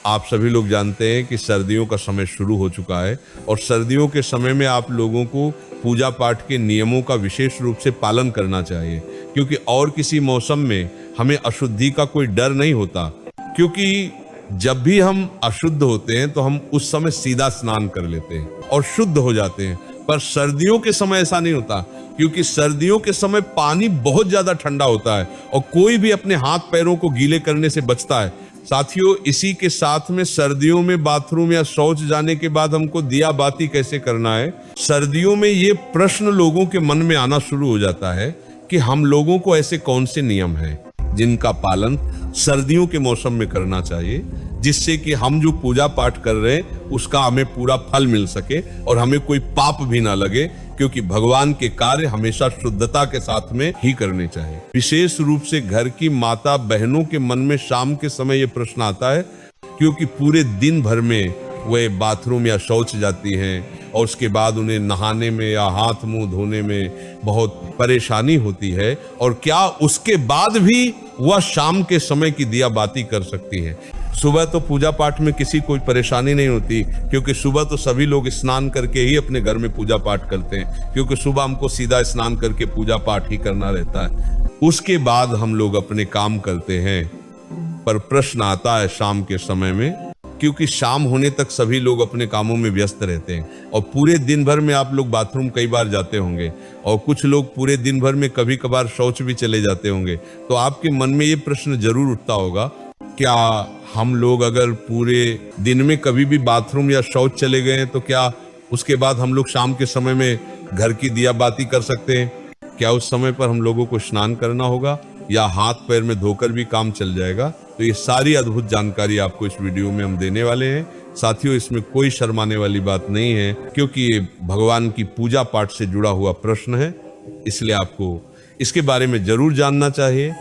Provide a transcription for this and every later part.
आप सभी लोग जानते हैं कि सर्दियों का समय शुरू हो चुका है और सर्दियों के समय में आप लोगों को पूजा पाठ के नियमों का विशेष रूप से पालन करना चाहिए, क्योंकि और किसी मौसम में हमें अशुद्धि का कोई डर नहीं होता। क्योंकि जब भी हम अशुद्ध होते हैं तो हम उस समय सीधा स्नान कर लेते हैं और शुद्ध हो जाते हैं, पर सर्दियों के समय ऐसा नहीं होता, क्योंकि सर्दियों के समय पानी बहुत ज्यादा ठंडा होता है और कोई भी अपने हाथ पैरों को गीले करने से बचता है। साथियों, इसी के साथ में सर्दियों में बाथरूम या शौच जाने के बाद हमको दिया बाती कैसे करना है, सर्दियों में ये प्रश्न लोगों के मन में आना शुरू हो जाता है कि हम लोगों को ऐसे कौन से नियम हैं जिनका पालन सर्दियों के मौसम में करना चाहिए, जिससे कि हम जो पूजा पाठ कर रहे हैं उसका हमें पूरा फल मिल सके और हमें कोई पाप भी ना लगे, क्योंकि भगवान के कार्य हमेशा शुद्धता के साथ में ही करने चाहिए। विशेष रूप से घर की माता बहनों के मन में शाम के समय ये प्रश्न आता है, क्योंकि पूरे दिन भर में वे बाथरूम या शौच जाती हैं और उसके बाद उन्हें नहाने में या हाथ मुंह धोने में बहुत परेशानी होती है, और क्या उसके बाद भी वह शाम के समय की दिया बाती कर सकती है। सुबह तो पूजा पाठ में किसी कोई परेशानी नहीं होती, क्योंकि सुबह तो सभी लोग स्नान करके ही अपने घर में पूजा पाठ करते हैं, क्योंकि सुबह हमको सीधा स्नान करके पूजा पाठ ही करना रहता है। उसके बाद हम लोग अपने काम करते हैं, पर प्रश्न आता है शाम के समय में, क्योंकि शाम होने तक सभी लोग अपने कामों में व्यस्त रहते हैं और पूरे दिन भर में आप लोग बाथरूम कई बार जाते होंगे और कुछ लोग पूरे दिन भर में कभी कभार शौच भी चले जाते होंगे। तो आपके मन में ये प्रश्न जरूर उठता होगा, क्या हम लोग अगर पूरे दिन में कभी भी बाथरूम या शौच चले गए हैं तो क्या उसके बाद हम लोग शाम के समय में घर की दिया बाती कर सकते हैं? क्या उस समय पर हम लोगों को स्नान करना होगा या हाथ पैर में धोकर भी काम चल जाएगा? तो ये सारी अद्भुत जानकारी आपको इस वीडियो में हम देने वाले हैं। साथियों, इसमें कोई शर्माने वाली बात नहीं है, क्योंकि ये भगवान की पूजा पाठ से जुड़ा हुआ प्रश्न है, इसलिए आपको इसके बारे में जरूर जानना चाहिए।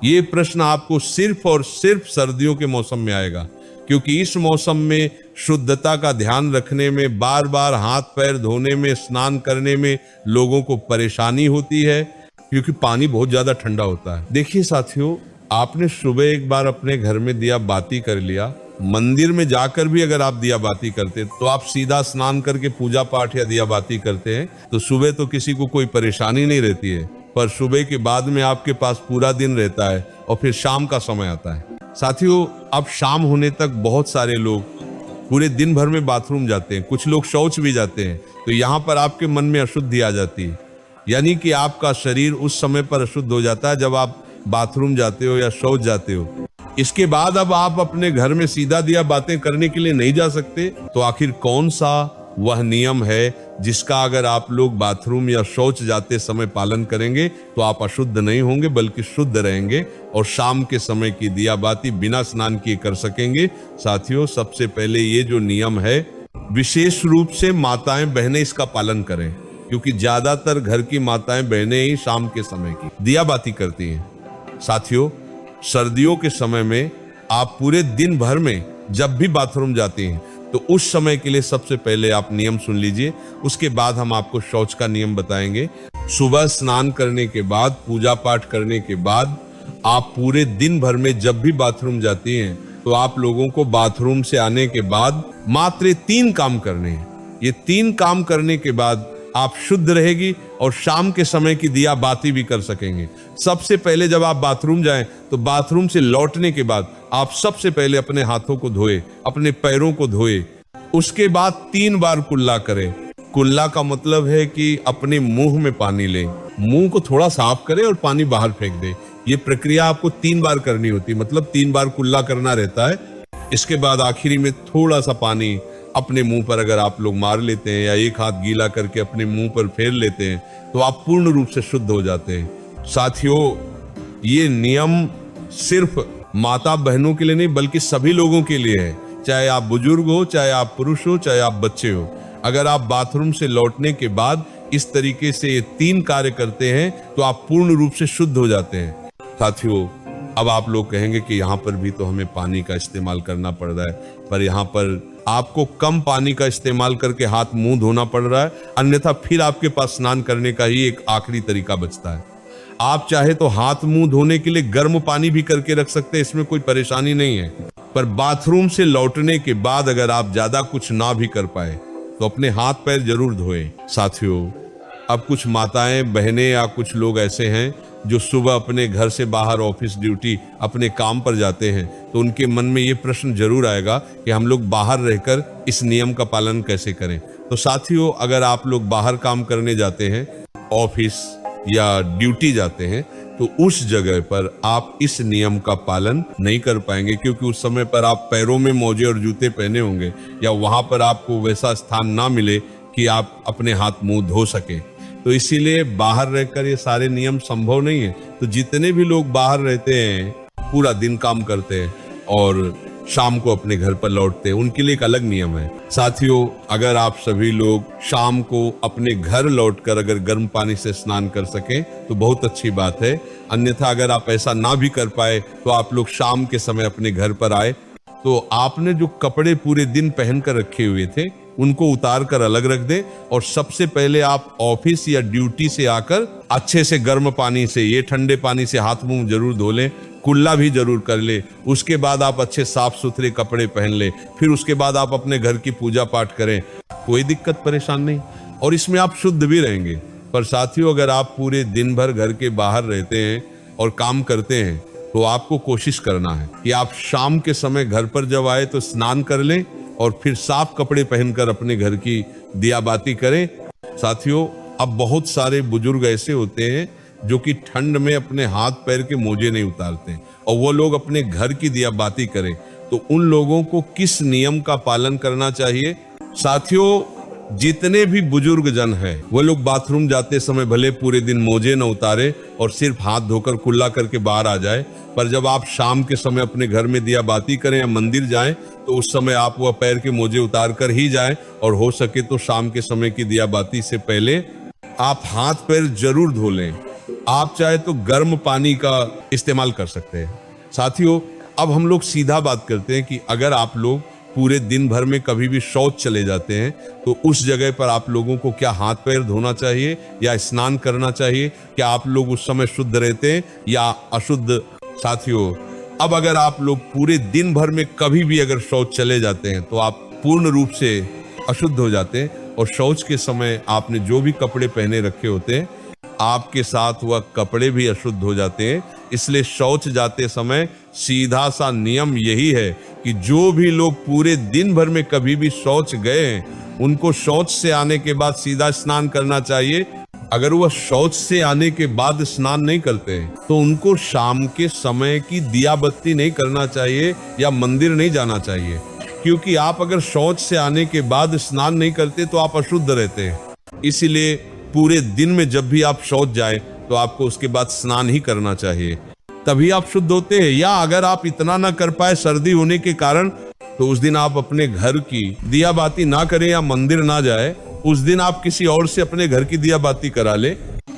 ये प्रश्न आपको सिर्फ और सिर्फ सर्दियों के मौसम में आएगा, क्योंकि इस मौसम में शुद्धता का ध्यान रखने में, बार बार हाथ पैर धोने में, स्नान करने में लोगों को परेशानी होती है, क्योंकि पानी बहुत ज्यादा ठंडा होता है। देखिए साथियों, आपने सुबह एक बार अपने घर में दिया बाती कर लिया, मंदिर में जाकर भी अगर आप दिया बाती करते तो आप सीधा स्नान करके पूजा पाठ या दिया बाती करते हैं तो सुबह तो किसी को कोई परेशानी नहीं रहती है, पर सुबह के बाद में आपके पास पूरा दिन रहता है और फिर शाम का समय आता है। साथियों, अब शाम होने तक बहुत सारे लोग पूरे दिन भर में बाथरूम जाते हैं, कुछ लोग शौच भी जाते हैं, तो यहाँ पर आपके मन में अशुद्धि आ जाती है, यानी कि आपका शरीर उस समय पर अशुद्ध हो जाता है जब आप बाथरूम जाते हो या शौच जाते हो। इसके बाद अब आप अपने घर में सीधा दिया बातें करने के लिए नहीं जा सकते, तो आखिर कौन सा वह नियम है जिसका अगर आप लोग बाथरूम या शौच जाते समय पालन करेंगे तो आप अशुद्ध नहीं होंगे बल्कि शुद्ध रहेंगे और शाम के समय की दिया बाती बिना स्नान किए कर सकेंगे? साथियों, सबसे पहले ये जो नियम है, विशेष रूप से माताएं बहनें इसका पालन करें, क्योंकि ज्यादातर घर की माताएं बहनें ही शाम के समय की दिया बाती करती हैं। साथियों, सर्दियों के समय में आप पूरे दिन भर में जब भी बाथरूम जाती हैं तो उस समय के लिए सबसे पहले आप नियम सुन लीजिए, उसके बाद हम आपको शौच का नियम बताएंगे। सुबह स्नान करने के बाद, पूजा पाठ करने के बाद आप पूरे दिन भर में जब भी बाथरूम जाती हैं तो आप लोगों को बाथरूम से आने के बाद मात्र 3 काम करने हैं। ये 3 काम करने के बाद आप शुद्ध रहेगी और शाम के समय की दिया बाती भी कर सकेंगे। सबसे पहले जब आप बाथरूम जाएं तो बाथरूम से लौटने के बाद आप सबसे पहले अपने हाथों को धोए, अपने पैरों को धोए, उसके बाद 3 बार कुल्ला करें। कुल्ला का मतलब है कि अपने मुंह में पानी लें, मुंह को थोड़ा साफ करें और पानी बाहर फेंक दें। ये प्रक्रिया आपको 3 बार करनी होती है, मतलब 3 बार कुल्ला करना रहता है। इसके बाद आखिरी में थोड़ा सा पानी अपने मुंह पर अगर आप लोग मार लेते हैं या एक हाथ गीला करके अपने मुंह पर फेर लेते हैं तो आप पूर्ण रूप से शुद्ध हो जाते हैं। साथियों, ये नियम सिर्फ माता बहनों के लिए नहीं बल्कि सभी लोगों के लिए है, चाहे आप बुजुर्ग हो, चाहे आप पुरुष हो, चाहे आप बच्चे हो। अगर आप बाथरूम से लौटने के बाद इस तरीके से ये 3 कार्य करते हैं तो आप पूर्ण रूप से शुद्ध हो जाते हैं। साथियों, अब आप लोग कहेंगे कि यहाँ पर भी तो हमें पानी का इस्तेमाल करना पड़ रहा है, पर यहाँ पर आपको कम पानी का इस्तेमाल करके हाथ मुंह धोना पड़ रहा है, अन्यथा फिर आपके पास स्नान करने का ही एक आखिरी तरीका बचता है। आप चाहे तो हाथ मुंह धोने के लिए गर्म पानी भी करके रख सकते हैं, इसमें कोई परेशानी नहीं है। पर बाथरूम से लौटने के बाद अगर आप ज्यादा कुछ ना भी कर पाए तो अपने हाथ पैर जरूर धोएं। साथियों, अब कुछ माताएं बहनें या कुछ लोग ऐसे हैं जो सुबह अपने घर से बाहर ऑफिस ड्यूटी अपने काम पर जाते हैं, तो उनके मन में ये प्रश्न जरूर आएगा कि हम लोग बाहर रहकर इस नियम का पालन कैसे करें। तो साथियों, अगर आप लोग बाहर काम करने जाते हैं, ऑफिस या ड्यूटी जाते हैं, तो उस जगह पर आप इस नियम का पालन नहीं कर पाएंगे, क्योंकि उस समय पर आप पैरों में मोजे और जूते पहने होंगे या वहां पर आपको वैसा स्थान ना मिले कि आप अपने हाथ मुंह धो सके। तो इसीलिए बाहर रहकर ये सारे नियम संभव नहीं है। तो जितने भी लोग बाहर रहते हैं, पूरा दिन काम करते हैं और शाम को अपने घर पर लौटते हैं, उनके लिए एक अलग नियम है। साथियों, अगर आप सभी लोग शाम को अपने घर लौटकर अगर गर्म पानी से स्नान कर सकें तो बहुत अच्छी बात है। अन्यथा अगर आप ऐसा ना भी कर पाए तो आप लोग शाम के समय अपने घर पर आए तो आपने जो कपड़े पूरे दिन पहन कर रखे हुए थे उनको उतार कर अलग रख दे, और सबसे पहले आप ऑफिस या ड्यूटी से आकर अच्छे से गर्म पानी से, ये ठंडे पानी से हाथ मुंह जरूर धो लें, कुल्ला भी जरूर कर ले। उसके बाद आप अच्छे साफ सुथरे कपड़े पहन ले, फिर उसके बाद आप अपने घर की पूजा पाठ करें, कोई दिक्कत परेशान नहीं, और इसमें आप शुद्ध भी रहेंगे। पर साथियों, अगर आप पूरे दिन भर घर के बाहर रहते हैं और काम करते हैं तो आपको कोशिश करना है कि आप शाम के समय घर पर जब आए तो स्नान कर लें और फिर साफ कपड़े पहनकर अपने घर की दिया बाती करें। साथियों, अब बहुत सारे बुजुर्ग ऐसे होते हैं जो कि ठंड में अपने हाथ पैर के मोजे नहीं उतारते और वो लोग अपने घर की दिया बाती करें, तो उन लोगों को किस नियम का पालन करना चाहिए? साथियों, जितने भी बुजुर्ग जन हैं वो लोग बाथरूम जाते समय भले पूरे दिन मोजे न उतारे और सिर्फ हाथ धोकर कुल्ला करके बाहर आ जाए, पर जब आप शाम के समय अपने घर में दिया बाती करें या मंदिर जाएं तो उस समय आप वह पैर के मोजे उतार कर ही जाएं, और हो सके तो शाम के समय की दिया बाती से पहले आप हाथ पैर जरूर धो लें। आप चाहे तो गर्म पानी का इस्तेमाल कर सकते हैं। साथियों, अब हम लोग सीधा बात करते हैं कि अगर आप लोग पूरे दिन भर में कभी भी शौच चले जाते हैं तो उस जगह पर आप लोगों को क्या हाथ पैर धोना चाहिए या स्नान करना चाहिए? क्या आप लोग उस समय शुद्ध रहते हैं या अशुद्ध? साथियों, अब अगर आप लोग पूरे दिन भर में कभी भी अगर शौच चले जाते हैं तो आप पूर्ण रूप से अशुद्ध हो जाते हैं, और शौच के समय आपने जो भी कपड़े पहने रखे होते हैं आपके साथ वह कपड़े भी अशुद्ध हो जाते हैं। इसलिए शौच जाते समय सीधा सा नियम यही है कि जो भी लोग पूरे दिन भर में कभी भी शौच गए हैं उनको शौच से आने के बाद सीधा स्नान करना चाहिए। अगर वह शौच से आने के बाद स्नान नहीं करते तो उनको शाम के समय की दिया बत्ती नहीं करना चाहिए या मंदिर नहीं जाना चाहिए, क्योंकि आप अगर शौच से आने के बाद स्नान नहीं करते तो आप अशुद्ध रहते हैं। इसीलिए पूरे दिन में जब भी आप शौच जाए तो आपको उसके बाद स्नान ही करना चाहिए, तभी आप शुद्ध होते हैं। या अगर आप इतना ना कर पाए सर्दी होने के कारण, तो उस दिन आप अपने घर की दिया बाती ना करें या मंदिर ना जाए, उस दिन आप किसी और से अपने घर की दिया बाती करा ले।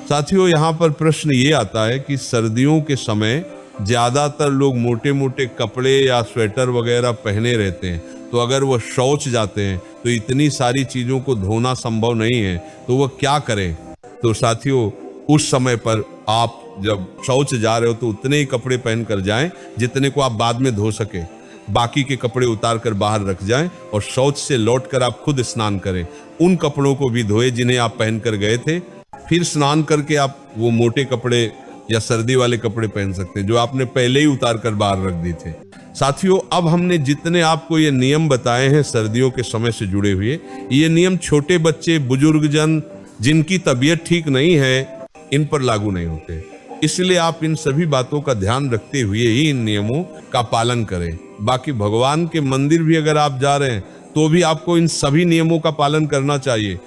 साथियों, यहाँ पर प्रश्न ये आता है कि सर्दियों के समय ज्यादातर लोग मोटे मोटे कपड़े या स्वेटर वगैरह पहने रहते हैं, तो अगर वह शौच जाते हैं तो इतनी सारी चीजों को धोना संभव नहीं है, तो वह क्या करें? तो साथियों, उस समय पर आप जब शौच जा रहे हो तो उतने ही कपड़े पहन कर जाएं जितने को आप बाद में धो सके, बाकी के कपड़े उतार कर बाहर रख जाएं और शौच से लौटकर आप खुद स्नान करें। उन कपड़ों को भी धोए जिन्हें आप पहन कर गए थे, फिर स्नान करके आप वो मोटे कपड़े या सर्दी वाले कपड़े पहन सकते हैं जो आपने पहले ही उतार कर बाहर रख दिए थे। साथियों, अब हमने जितने आपको ये नियम बताए हैं सर्दियों के समय से जुड़े हुए, ये नियम छोटे बच्चे, बुजुर्ग जन जिनकी तबीयत ठीक नहीं है, इन पर लागू नहीं होते। इसलिए आप इन सभी बातों का ध्यान रखते हुए ही इन नियमों का पालन करें। बाकी भगवान के मंदिर भी अगर आप जा रहे हैं तो भी आपको इन सभी नियमों का पालन करना चाहिए।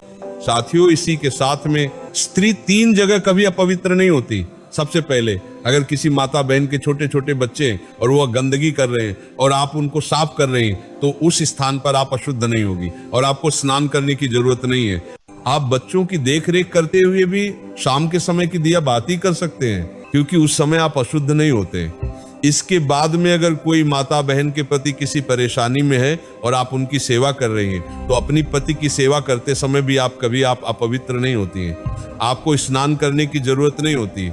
साथियों, इसी के साथ में स्त्री 3 जगह कभी अपवित्र नहीं होती। सबसे पहले, अगर किसी माता बहन के छोटे छोटे बच्चे हैं और वह गंदगी कर रहे हैं और आप उनको साफ कर रहे हैं, तो उस स्थान पर आप अशुद्ध नहीं होगी और आपको स्नान करने की जरूरत नहीं है। आप बच्चों की देख रेख करते हुए भी शाम के समय की दिया बाती कर सकते हैं, क्योंकि उस समय आप अशुद्ध नहीं होते। इसके बाद में अगर कोई माता बहन के प्रति किसी परेशानी में है और आप उनकी सेवा कर रही हैं, तो अपनी पति की सेवा करते समय भी आप अपवित्र नहीं होती हैं। आपको स्नान करने की जरूरत नहीं होती।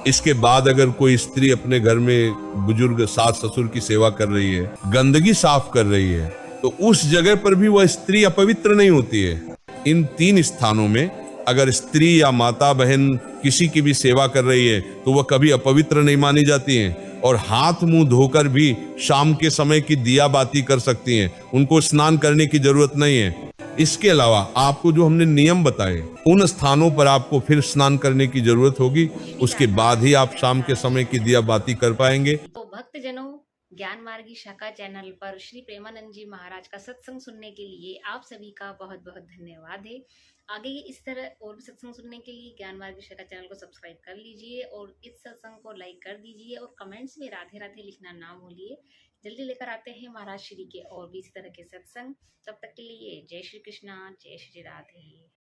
इसके बाद अगर कोई स्त्री अपने घर में बुजुर्ग सास ससुर की सेवा कर रही है, गंदगी साफ कर रही है, तो उस जगह पर भी वह स्त्री अपवित्र नहीं होती है। इन 3 स्थानों में अगर स्त्री या माता बहन किसी की भी सेवा कर रही है तो वह कभी अपवित्र नहीं मानी जाती हैं, और हाथ मुंह धोकर भी शाम के समय की दिया बाती कर सकती हैं, उनको स्नान करने की जरूरत नहीं है। इसके अलावा आपको जो हमने नियम बताए उन स्थानों पर आपको फिर स्नान करने की जरूरत होगी, उसके बाद ही आप शाम के समय की दिया बाती कर पाएंगे। तो भक्तजनों, ज्ञान मार्गी शाखा चैनल पर श्री प्रेमानंद जी महाराज का सत्संग सुनने के लिए आप सभी का बहुत बहुत धन्यवाद है। आगे इस तरह और भी सत्संग सुनने के लिए ज्ञान मार्गी शाखा चैनल को सब्सक्राइब कर लीजिए और इस सत्संग को लाइक कर दीजिए और कमेंट्स में राधे राधे लिखना ना भूलिए। जल्दी लेकर आते हैं महाराज श्री के और भी इसी तरह के सत्संग। तब तक के लिए जय श्री कृष्णा, जय श्री राधे।